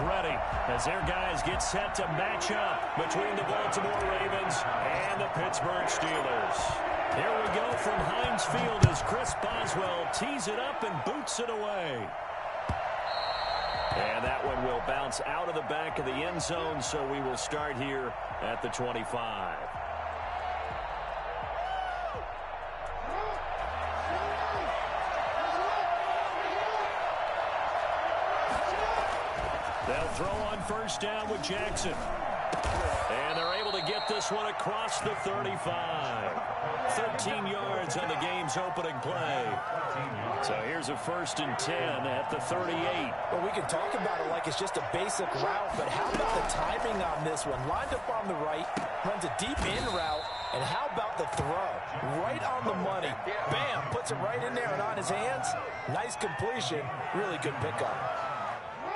Ready as their guys get set to match up between the Baltimore Ravens and the Pittsburgh Steelers. Here we go from Heinz Field as Chris Boswell tees it up and boots it away. And that one will bounce out of the back of the end zone, so we will start here at the 25. They'll throw on first down with Jackson. And they're able to get this one across the 35. 13 yards on the game's opening play. So here's a 1st and 10 at the 38. Well, we can talk about it like it's just a basic route, but how about the timing on this one? Lined up on the right, runs a deep in route, and how about the throw? Right on the money. Bam, puts it right in there and on his hands. Nice completion, really good pickup.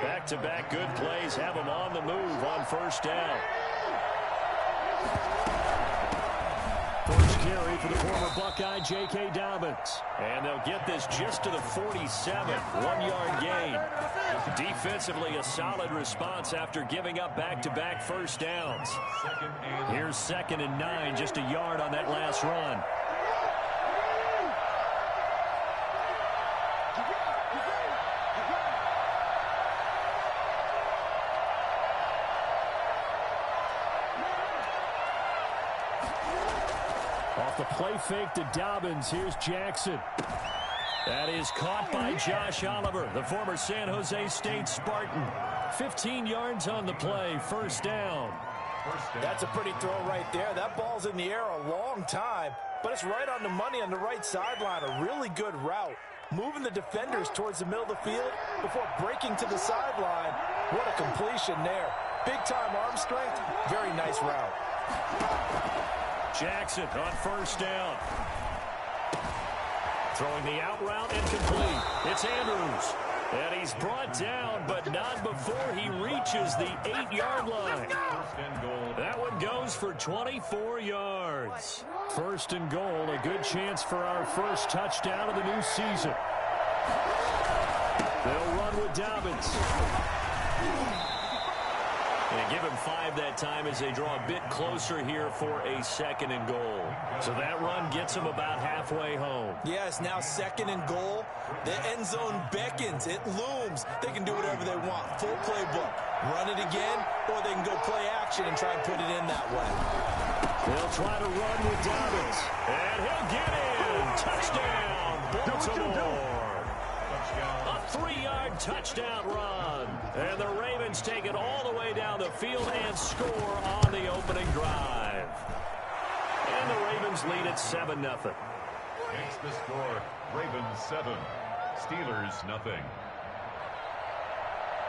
Back-to-back good plays have them on the move on first down. First carry for the former Buckeye, J.K. Dobbins. And they'll get this just to the 47, 1-yard gain. Defensively, a solid response after giving up back-to-back first downs. Here's 2nd and 9, just a yard on that last run. Off the play fake to Dobbins, here's Jackson. That is caught by Josh Oliver, the former San Jose State Spartan. 15 yards on the play, first down. That's a pretty throw right there. That ball's in the air a long time, but it's right on the money on the right sideline. A really good route. Moving the defenders towards the middle of the field before breaking to the sideline. What a completion there. Big-time arm strength. Very nice route. Jackson on first down. Throwing the out route incomplete. It's Andrews. And he's brought down, but not before he reaches the 8-yard line. That one goes for 24 yards. 1st and goal, a good chance for our first touchdown of the new season. They'll run with Dobbins. And give him 5 that time as they draw a bit closer here for a 2nd and goal. So that run gets them about halfway home. Yes, now 2nd and goal. The end zone beckons. It looms. They can do whatever they want. Full playbook. Run it again, or they can go play action and try and put it in that way. They'll try to run with Dobbins. And he'll get in. Touchdown, Baltimore. A 3-yard touchdown run. And the Ravens take it all the way down the field and score on the opening drive. And the Ravens lead at 7-0. Makes the score Ravens 7, Steelers 0.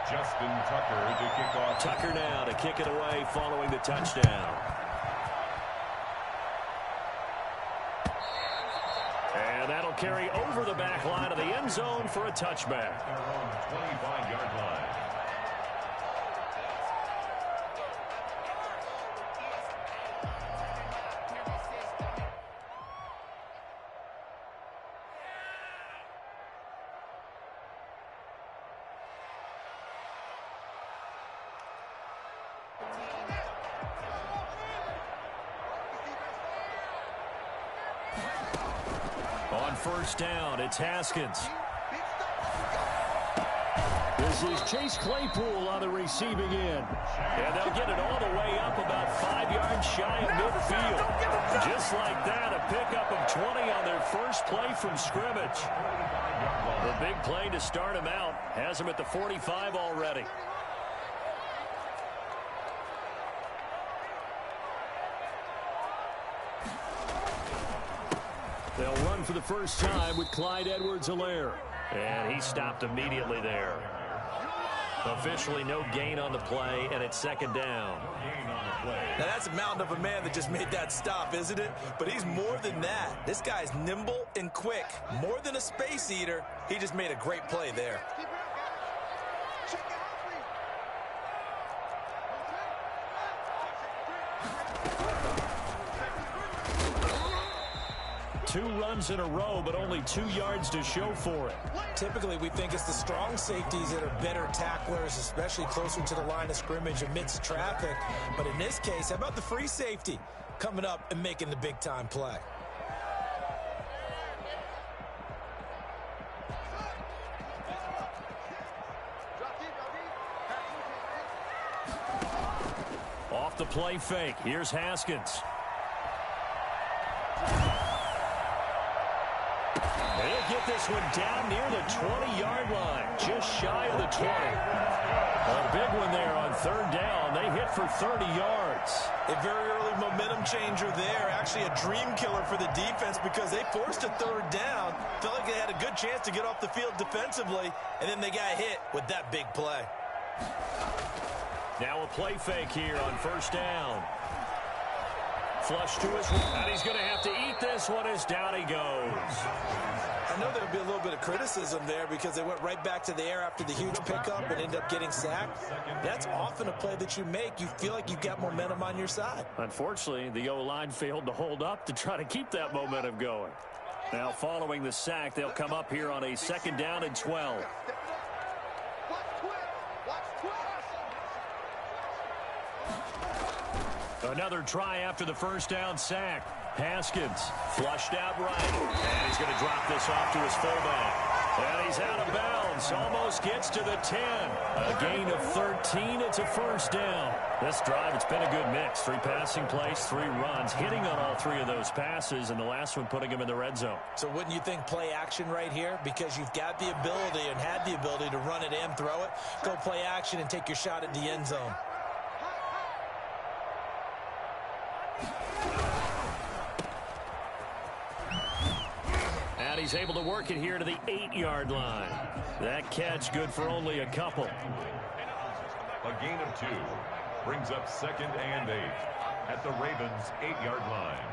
Justin Tucker to kick off. Tucker now to kick it away following the touchdown. And that'll carry over the back line of the end zone for a touchback. 25-yard line. On first down, it's Haskins. This is Chase Claypool on the receiving end. And they'll get it all the way up about 5 yards shy of midfield. Just like that, a pickup of 20 on their first play from scrimmage. The big play to start him out has him at the 45 already. They'll run for the first time with Clyde Edwards-Helaire. And he stopped immediately there. Officially no gain on the play, and it's 2nd down. Now that's a mountain of a man that just made that stop, isn't it? But he's more than that. This guy's nimble and quick. More than a space eater. He just made a great play there. 2 runs in a row, but only 2 yards to show for it. Typically, we think it's the strong safeties that are better tacklers, especially closer to the line of scrimmage amidst traffic. But in this case, how about the free safety coming up and making the big-time play? Off the play fake. Here's Haskins. He'll get this one down near the 20-yard line, just shy of the 20. A big one there on 3rd down. They hit for 30 yards. A very early momentum changer there. Actually a dream killer for the defense because they forced a 3rd down. Felt like they had a good chance to get off the field defensively, and then they got hit with that big play. Now a play fake here on 1st down. Flush to his right, and he's going to have to eat this one as down he goes. I know there'll be a little bit of criticism there because they went right back to the air after the huge pickup and ended up getting sacked. That's often a play that you make. You feel like you've got momentum on your side. Unfortunately, the O-line failed to hold up to try to keep that momentum going. Now following the sack, they'll come up here on a 2nd down and 12. Another try after the 1st down sack. Haskins flushed out right. And he's going to drop this off to his fullback. And he's out of bounds. Almost gets to the 10. A gain of 13. It's a 1st down. This drive, it's been a good mix. 3 passing plays, 3 runs. Hitting on all 3 of those passes. And the last one putting him in the red zone. So wouldn't you think play action right here? Because you've got the ability and had the ability to run it and throw it. Go play action and take your shot at the end zone. He's able to work it here to the 8-yard line. That catch good for only a couple. A gain of 2 brings up 2nd and 8 at the Ravens' 8-yard line.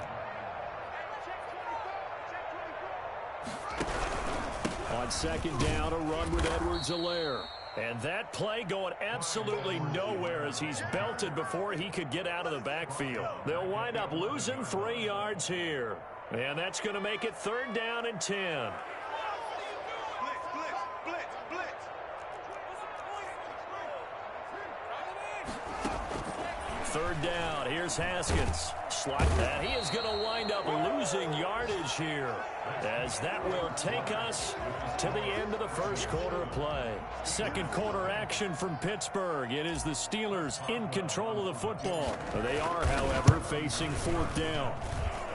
On 2nd down, a run with Edwards-Helaire. And that play going absolutely nowhere as he's belted before he could get out of the backfield. They'll wind up losing 3 yards here. And that's going to make it 3rd down and 10. Third down. Here's Haskins. Slot that. He is going to wind up losing yardage here, as that will take us to the end of the 1st quarter of play. 2nd quarter action from Pittsburgh. It is the Steelers in control of the football. They are, however, facing 4th down.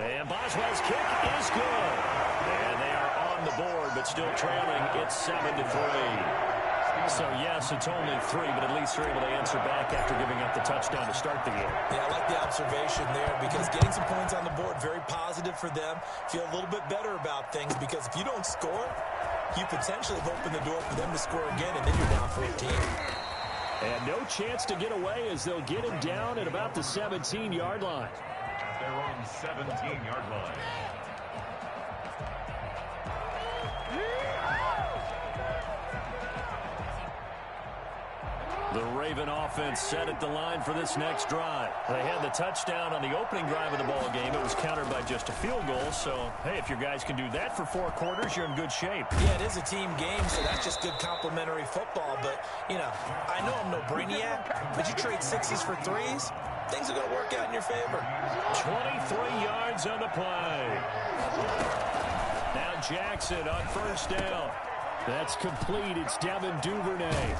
And Boswell's kick is good. And they are on the board, but still trailing. It's 7-3. So, yes, it's only 3, but at least they're able to answer back after giving up the touchdown to start the game. Yeah, I like the observation there because getting some points on the board, very positive for them. Feel a little bit better about things because if you don't score, you potentially have opened the door for them to score again, and then you're down 14. And no chance to get away as they'll get him down at about the 17-yard line. Their own 17-yard line. The Raven offense set at the line for this next drive. They had the touchdown on the opening drive of the ball game. It was countered by just a field goal. So, hey, if your guys can do that for 4 quarters, you're in good shape. Yeah, it is a team game, so that's just good complimentary football. But, you know, I know I'm no brainiac, but you trade 6s for 3s, things are going to work out in your favor. 23 yards on the play. Now Jackson on 1st down. That's complete. It's Devin Duvernay.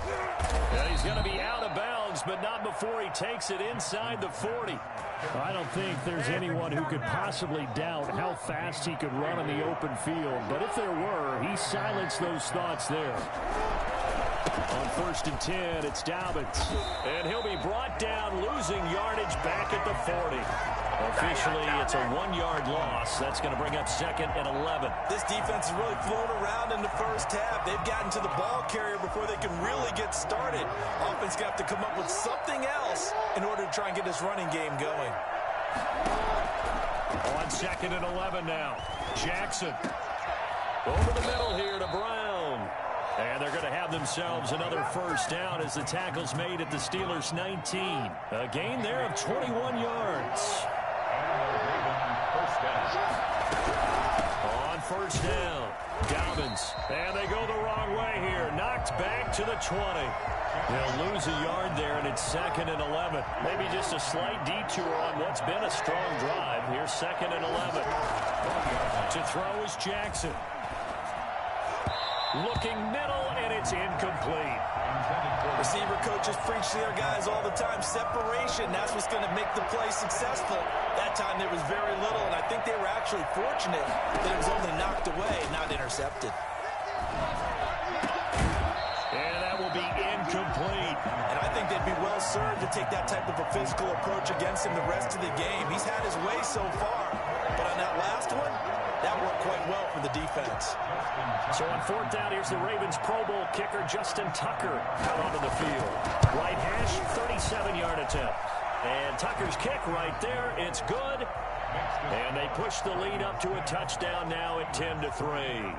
And he's going to be out of bounds, but not before he takes it inside the 40. I don't think there's anyone who could possibly doubt how fast he could run in the open field. But if there were, he silenced those thoughts there. On 1st and 10, it's Dobbins. And he'll be brought down, losing yardage back at the 40. Officially, it's a 1-yard loss. That's going to bring up 2nd and 11. This defense is really flown around in the first half. They've gotten to the ball carrier before they can really get started. Offense going to have to come up with something else in order to try and get this running game going. On 2nd and 11 now. Jackson. Over the middle here to Brown. And they're going to have themselves another 1st down as the tackle's made at the Steelers' 19. A gain there of 21 yards. first down. Dobbins, and they go the wrong way here. Knocked back to the 20. They'll lose a yard there, and it's 2nd and 11. Maybe just a slight detour on what's been a strong drive. Here's 2nd and 11. To throw is Jackson. Looking middle, and it's incomplete. Receiver coaches preach to their guys all the time. Separation, that's what's going to make the play successful. That time there was very little, and I think they were actually fortunate that it was only knocked away, not intercepted. And that will be incomplete. And I think they'd be well served to take that type of a physical approach against him the rest of the game. He's had his way so far, but on that last one, that worked quite well for the defense. So on 4th down, here's the Ravens Pro Bowl kicker Justin Tucker out onto the field. Right hash, 37-yard attempt. And Tucker's kick right there, it's good. And they push the lead up to a touchdown now at 10-3.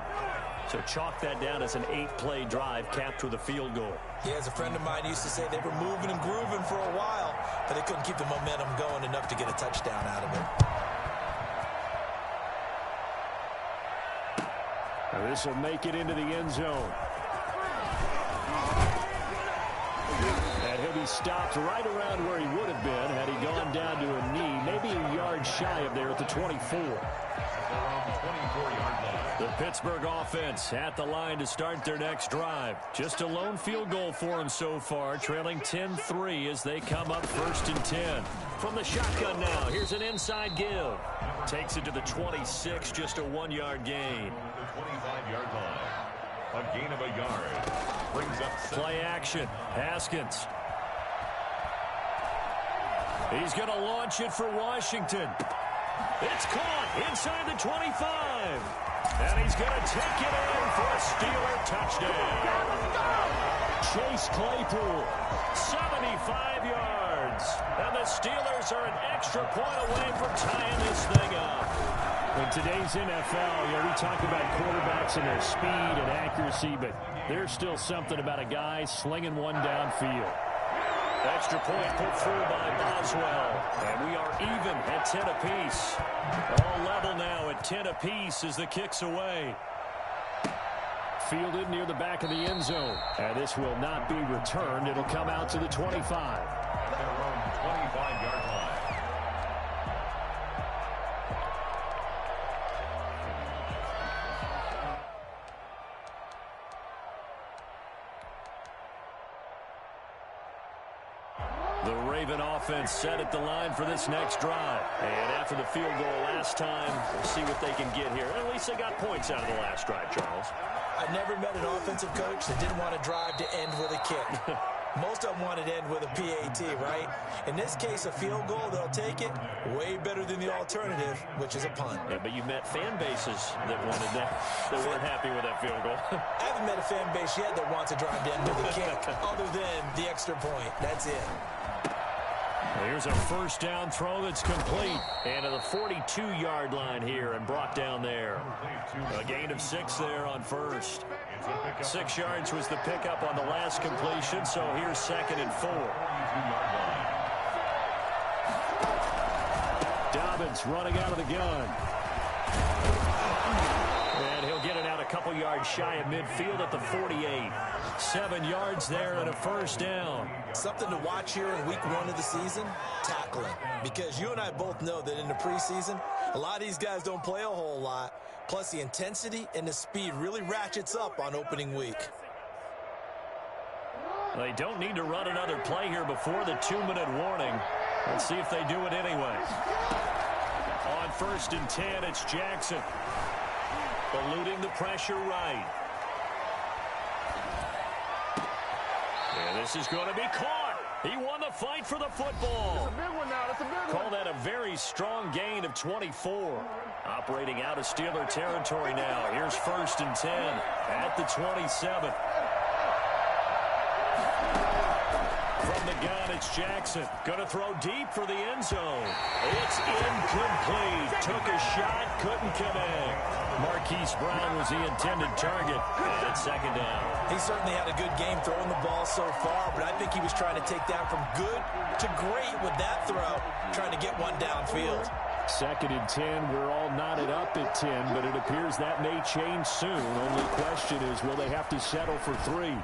So chalk that down as an 8-play drive capped with a field goal. Yeah, as a friend of mine used to say, they were moving and grooving for a while, but they couldn't keep the momentum going enough to get a touchdown out of it. Now this will make it into the end zone. And he'll be stopped right around where he would have been had he gone down to a knee, maybe a yard shy of there at the 24. The Pittsburgh offense at the line to start their next drive. Just a lone field goal for them so far, trailing 10-3 as they come up 1st and 10. From the shotgun now, here's an inside give. Takes it to the 26, just a 1-yard gain. The 25-yard line. A gain of a yard. Brings up play action. Haskins. He's going to launch it for Washington. It's caught inside the 25. And he's going to take it in for a Steeler touchdown. Chase Claypool, 75 yards. And the Steelers are an extra point away from tying this thing up. In today's NFL, we talk about quarterbacks and their speed and accuracy, but there's still something about a guy slinging one downfield. Extra point put through by Boswell. And we are even at 10 apiece. All level now at 10 apiece as the kick's away. Fielded near the back of the end zone. And this will not be returned. It'll come out to the 25. Their own 25-yard line. The Raven offense set at the line for this next drive. And after the field goal last time, we'll see what they can get here. At least they got points out of the last drive, Charles. I've never met an offensive coach that didn't want to drive to end with a kick. Most of them wanted to end with a PAT, right? In this case, a field goal, they'll take it. Way better than the alternative, which is a punt. Yeah, but you met fan bases that wanted that. They weren't happy with that field goal. I haven't met a fan base yet that wants to drive to end with a kick, other than the extra point. That's it. Here's a first down throw that's complete. And to the 42-yard line here and brought down there. A gain of 6 there on first. 6 yards was the pickup on the last completion, so here's 2nd and 4. Dobbins running out of the gun. And he'll get it out a couple yards shy of midfield at the 48. 7 yards there and a first down. Something to watch here in week 1 of the season, tackling. Because you and I both know that in the preseason, a lot of these guys don't play a whole lot. Plus the intensity and the speed really ratchets up on opening week. They don't need to run another play here before the 2-minute warning. Let's see if they do it anyway. On 1st and 10, it's Jackson. Eluding the pressure right. And this is going to be caught. He won the fight for the football. That's a big one now. That's a big one. Call that a very strong gain of 24. Operating out of Steeler territory now. Here's 1st and 10 at the 27. From the gun, it's Jackson. Going to throw deep for the end zone. It's incomplete. Took a shot, couldn't connect. Marquise Brown was the intended target. And 2nd down. He certainly had a good game throwing the ball so far, but I think he was trying to take that from good to great with that throw, trying to get one downfield. 2nd and 10. We're all knotted up at 10, but it appears that may change soon. Only question is, will they have to settle for 3?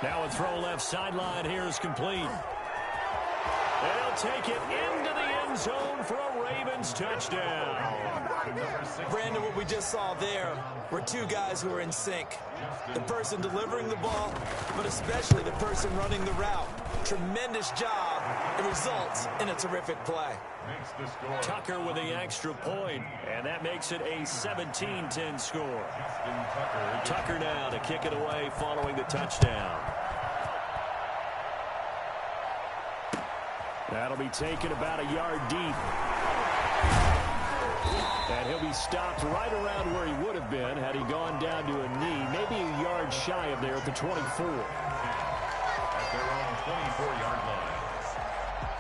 Now a throw left sideline here is complete. They'll take it into the end zone for a Ravens touchdown. Brandon, what we just saw there were two guys who are in sync. The person delivering the ball, but especially the person running the route. Tremendous job. It results in a terrific play. Tucker with the extra point, and that makes it a 17-10 score. Tucker now to kick it away following the touchdown. That'll be taken about a yard deep. And he'll be stopped right around where he would have been had he gone down to a knee, maybe a yard shy of there at the 24. At their own 24-yard line.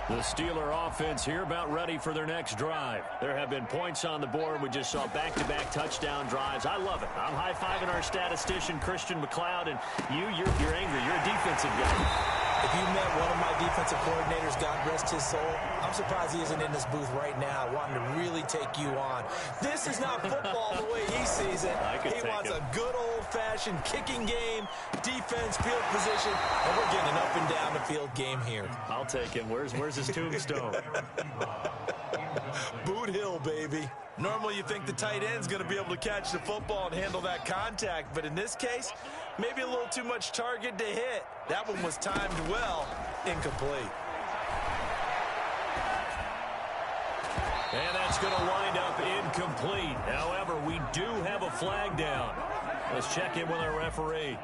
The Steeler offense here about ready for their next drive. There have been points on the board. We just saw back-to-back touchdown drives. I love it. I'm high-fiving our statistician, Christian McLeod, and you're angry. You're a defensive guy. If you met one of my defensive coordinators, God rest his soul, I'm surprised he isn't in this booth right now wanting to really take you on. This is not football the way he sees it. He wants a good old-fashioned kicking game, defense, field position, and we're getting an up and down the field game here. I'll take him. Where's his tombstone? Boot Hill, baby. Normally you think the tight end's going to be able to catch the football and handle that contact, but in this case, maybe a little too much target to hit. That one was timed well, incomplete. And that's going to wind up incomplete. However, we do have a flag down. Let's check in with our referee.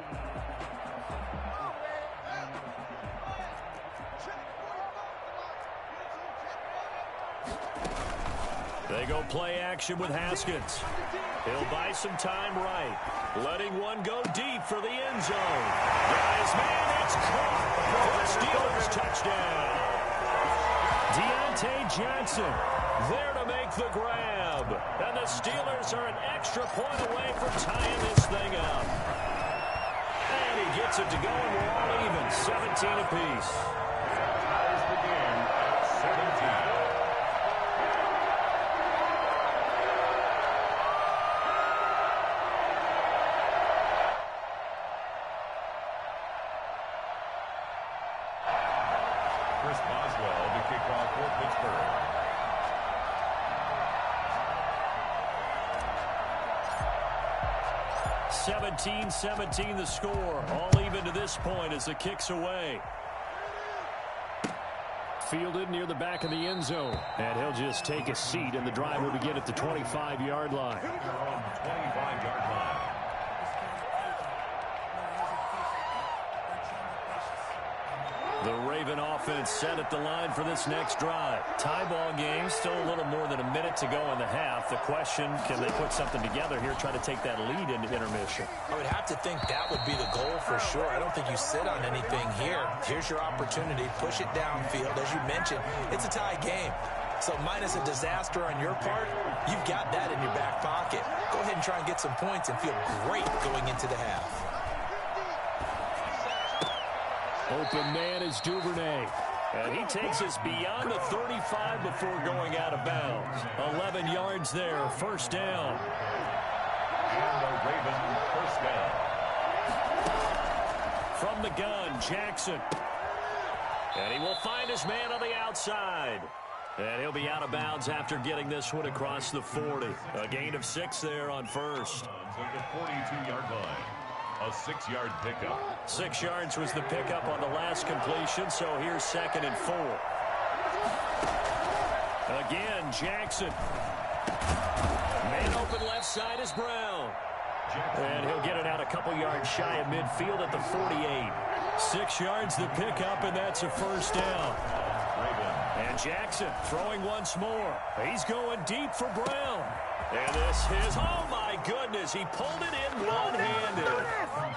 They go play action with Haskins. He'll buy some time right. Letting one go deep for the end zone. Guys, man, it's caught for the Steelers touchdown. Deontay Johnson there to make the grab. And the Steelers are an extra point away from tying this thing up. And he gets it to go, and we're all even, 17 apiece. Ties the game at 17. Chris Boswell to kick off for Pittsburgh. (17-17) the score. All even to this point as the kick's away. Fielded near the back of the end zone. And he'll just take a seat, and the drive will begin at the 25-yard line. 25-yard line. The Raven offense set at the line for this next drive. Tie ball game, still a little more than a minute to go in the half. The question, can they put something together here, try to take that lead into intermission? I would have to think that would be the goal for sure. I don't think you sit on anything here. Here's your opportunity. Push it downfield. As you mentioned, it's a tie game. So minus a disaster on your part, you've got that in your back pocket. Go ahead and try and get some points and feel great going into the half. Open man is Duvernay. And he takes us beyond the 35 before going out of bounds. 11 yards there, first down. And the Ravens first down. From the gun, Jackson. And he will find his man on the outside. And he'll be out of bounds after getting this one across the 40. A gain of 6 there on first. At the 42-yard line. A 6-yard pickup. 6 yards was the pickup on the last completion, so here's 2nd and 4. Again, Jackson. Man open left side is Brown. And he'll get it out a couple yards shy of midfield at the 48. 6 yards the pickup, and that's a first down. And Jackson throwing once more. He's going deep for Brown. And this is, oh my goodness, he pulled it in one-handed.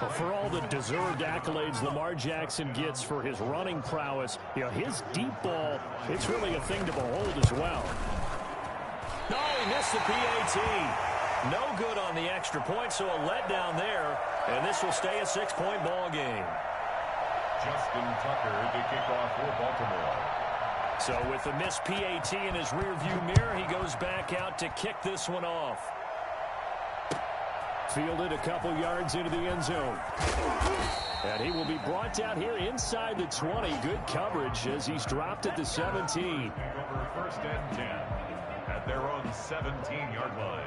Well, for all the deserved accolades Lamar Jackson gets for his running prowess, you know, his deep ball, it's really a thing to behold as well. No, he missed the PAT. No good on the extra point, so a letdown there, and this will stay a 6-point ball game. Justin Tucker to kick off for Baltimore. So with the missed PAT in his rearview mirror, he goes back out to kick this one off. Fielded a couple yards into the end zone. And he will be brought down here inside the 20. Good coverage as he's dropped at the 17. Over first and 10 at their own 17-yard line.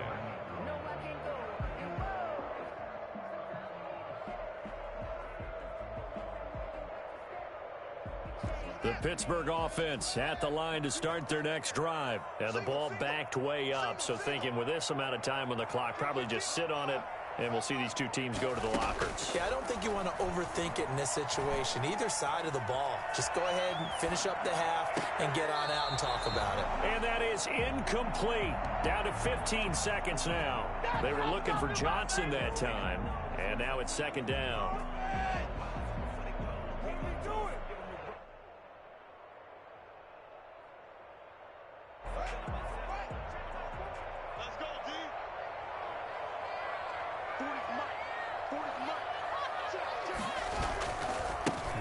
The Pittsburgh offense at the line to start their next drive. And the ball backed way up. So thinking with this amount of time on the clock, probably just sit on it, and we'll see these two teams go to the lockers. Yeah, I don't think you want to overthink it in this situation. Either side of the ball. Just go ahead and finish up the half and get on out and talk about it. And that is incomplete. Down to 15 seconds now. They were looking for Johnson that time. And now it's second down.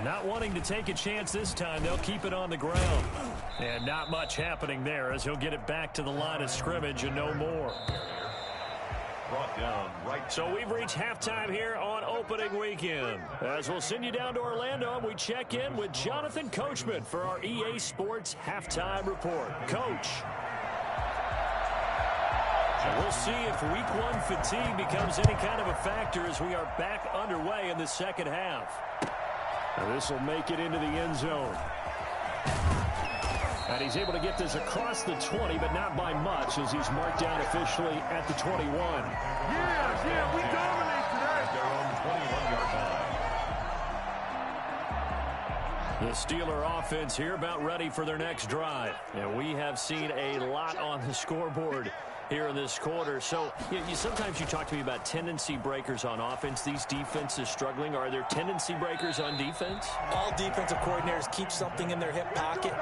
Not wanting to take a chance this time, they'll keep it on the ground. And not much happening there as he'll get it back to the line of scrimmage and no more. Brought down right. So we've reached halftime here on opening weekend. As we'll send you down to Orlando, we check in with Jonathan Coachman for our EA Sports Halftime Report. Coach. We'll see if week one fatigue becomes any kind of a factor as we are back underway in the second half. This will make it into the end zone. And he's able to get this across the 20, but not by much as he's marked down officially at the 21. Yeah, we dominate today. Their own 21-yard line. The Steeler offense here about ready for their next drive. And we have seen a lot on the scoreboard here in this quarter. So sometimes you talk to me about tendency breakers on offense. These defenses struggling. Are there tendency breakers on defense? All defensive coordinators keep something in their hip pocket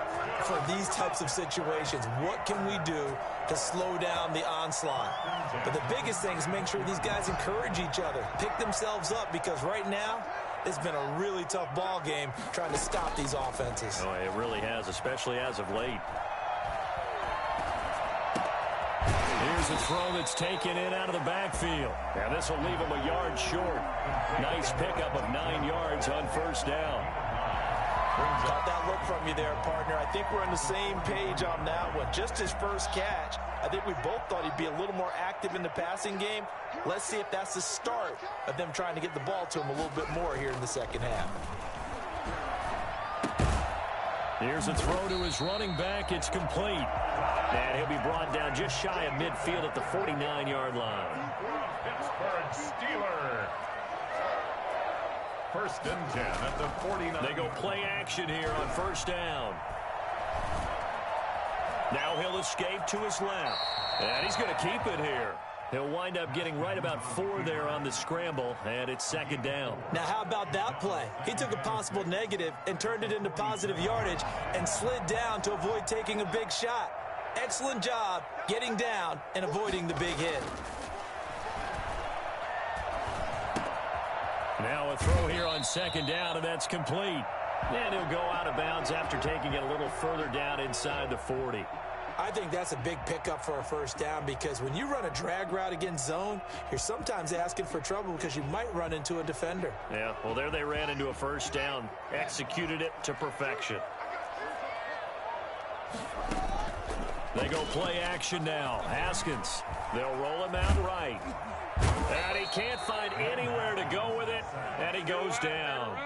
for these types of situations. What can we do to slow down the onslaught? But the biggest thing is make sure these guys encourage each other, pick themselves up, because right now it's been a really tough ball game trying to stop these offenses. Oh, it really has, especially as of late. Here's a throw that's taken in out of the backfield. And this will leave him a yard short. Nice pickup of 9 yards on first down. Got that look from you there, partner. I think we're on the same page on that one. Just his first catch. I think we both thought he'd be a little more active in the passing game. Let's see if that's the start of them trying to get the ball to him a little bit more here in the second half. Here's a throw to his running back. It's complete. And he'll be brought down just shy of midfield at the 49-yard line. Pittsburgh Steelers. First and 10 at the 49. They go play action here on first down. Now he'll escape to his left. And he's going to keep it here. He'll wind up getting right about 4 there on the scramble, and it's second down. Now, how about that play? He took a possible negative and turned it into positive yardage and slid down to avoid taking a big shot. Excellent job getting down and avoiding the big hit. Now a throw here on second down, and that's complete. And he'll go out of bounds after taking it a little further down inside the 40. I think that's a big pickup for a first down, because when you run a drag route against zone, you're sometimes asking for trouble because you might run into a defender. Yeah, well, there they ran into a first down, executed it to perfection. They go play action now. Haskins, they'll roll him out right. And he can't find anywhere to go with it, and he goes down.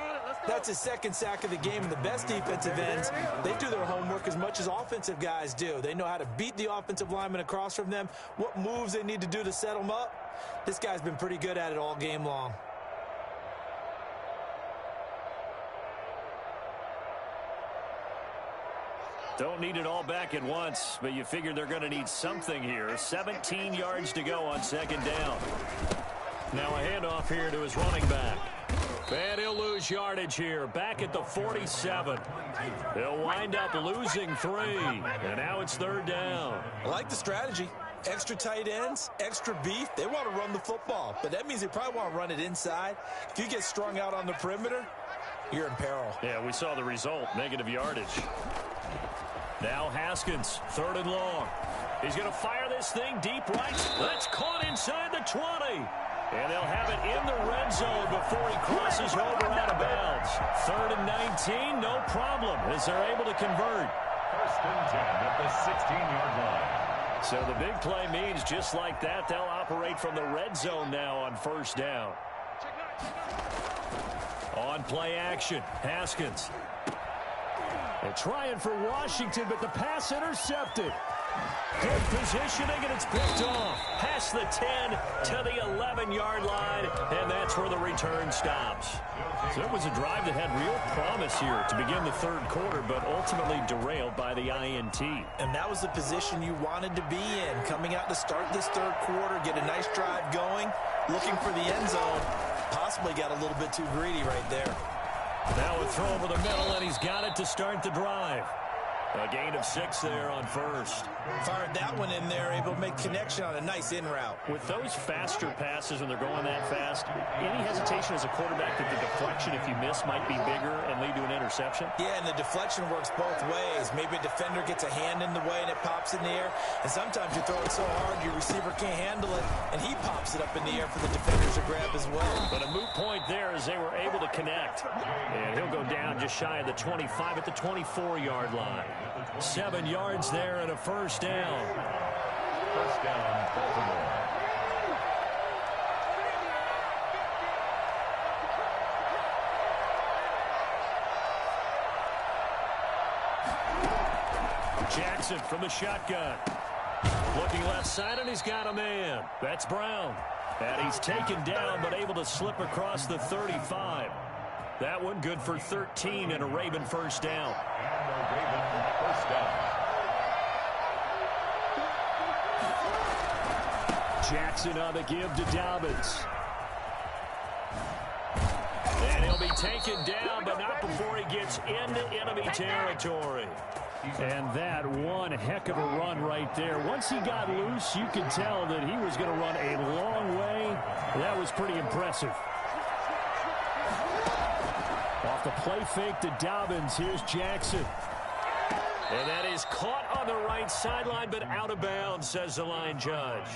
That's his second sack of the game, and the best defensive ends, they do their homework as much as offensive guys do. They know how to beat the offensive lineman across from them, what moves they need to do to set them up. This guy's been pretty good at it all game long. Don't need it all back at once, but you figure they're going to need something here. 17 yards to go on second down. Now a handoff here to his running back. And he'll lose yardage here, back at the 47. He'll wind up losing 3, and now it's third down. I like the strategy. Extra tight ends, extra beef. They want to run the football, but that means they probably want to run it inside. If you get strung out on the perimeter, you're in peril. Yeah, we saw the result, negative yardage. Now Haskins, 3rd and long. He's going to fire this thing deep right. That's caught inside the 20. And they'll have it in the red zone before he crosses over out of bounds. 3rd and 19, no problem, as they're able to convert. 1st and 10 at the 16-yard line. So the big play means just like that, they'll operate from the red zone now on 1st down. On play action, Haskins. They're trying for Washington, but the pass intercepted. Good positioning, and it's picked off. Past the 10 to the 11-yard line, and that's where the return stops. So it was a drive that had real promise here to begin the 3rd quarter, but ultimately derailed by the INT. And that was the position you wanted to be in, coming out to start this 3rd quarter, get a nice drive going, looking for the end zone. Possibly got a little bit too greedy right there. Now a throw over the middle, and he's got it to start the drive. A gain of 6 there on 1st. Fired that one in there, able to make connection on a nice in route. With those faster passes when they're going that fast, any hesitation as a quarterback that the deflection, if you miss, might be bigger and lead to an interception? Yeah, and the deflection works both ways. Maybe a defender gets a hand in the way and it pops in the air. And sometimes you throw it so hard your receiver can't handle it, and he pops it up in the air for the defenders to grab as well. But a moot point there as they were able to connect. And he'll go down just shy of the 25 at the 24-yard line. 7 yards there and a 1st down. 1st down, Baltimore. Jackson from the shotgun. Looking left side, and he's got a man. That's Brown. And he's taken down, but able to slip across the 35. That one good for 13 and a Raven 1st down. And a Raven 1st down. Jackson on the give to Dobbins. And he'll be taken down, but not before he gets into enemy territory. And that one heck of a run right there. Once he got loose, you could tell that he was going to run a long way. That was pretty impressive. Off the play fake to Dobbins, here's Jackson. And that is caught on the right sideline, but out of bounds, says the line judge.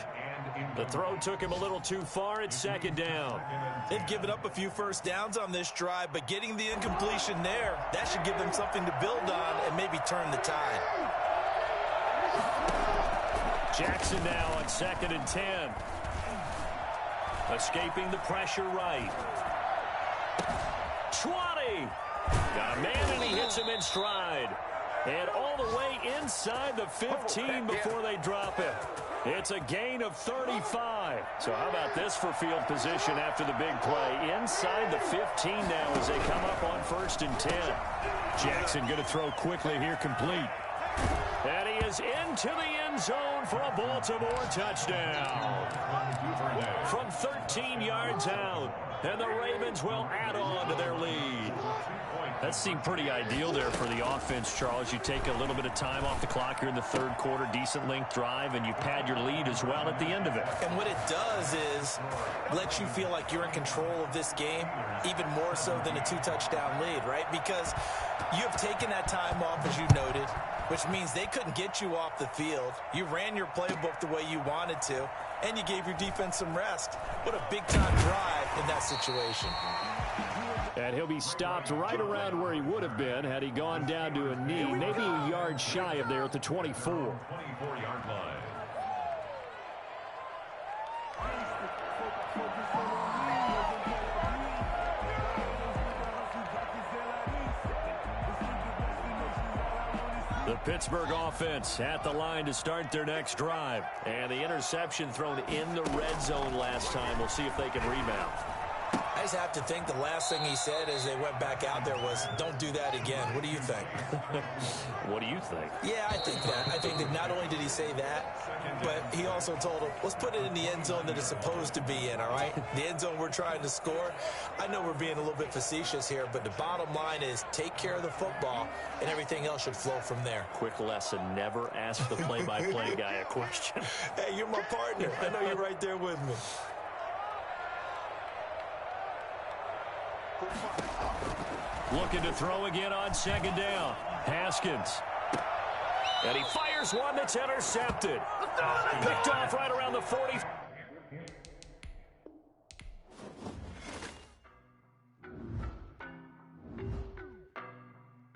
The throw took him a little too far. It's 2nd down. They've given up a few 1st downs on this drive, but getting the incompletion there, that should give them something to build on and maybe turn the tide. Jackson now on 2nd and 10. Escaping the pressure right. 20. Got a man, and he hits him in stride. And all the way inside the 15 before they drop it. It's a gain of 35. So how about this for field position after the big play? Inside the 15 now as they come up on 1st and 10. Jackson going to throw quickly here, complete. And he is into the end zone for a Baltimore touchdown. From 13 yards out. And the Ravens will add on to their lead. That seemed pretty ideal there for the offense, Charles. You take a little bit of time off the clock here in the 3rd quarter, decent length drive, and you pad your lead as well at the end of it. And what it does is let you feel like you're in control of this game, even more so than a 2-touchdown lead, right? Because you have taken that time off, as you noted, which means they couldn't get you off the field. You ran your playbook the way you wanted to, and you gave your defense some rest. What a big-time drive in that situation. And he'll be stopped right around where he would have been had he gone down to a knee, maybe a yard shy of there at the 24. 24-yard line. The Pittsburgh offense at the line to start their next drive. And the interception thrown in the red zone last time. We'll see if they can rebound. I just have to think the last thing he said as they went back out there was, don't do that again. What do you think? What do you think? Yeah, I think that. I think that not only did he say that, but he also told him, let's put it in the end zone that it's supposed to be in, all right? The end zone we're trying to score. I know we're being a little bit facetious here, but the bottom line is take care of the football, and everything else should flow from there. Quick lesson, never ask the play-by-play guy a question. Hey, you're my partner. I know you're right there with me. Looking to throw again on 2nd down. Haskins. And he fires one that's intercepted. Picked off right around the 40.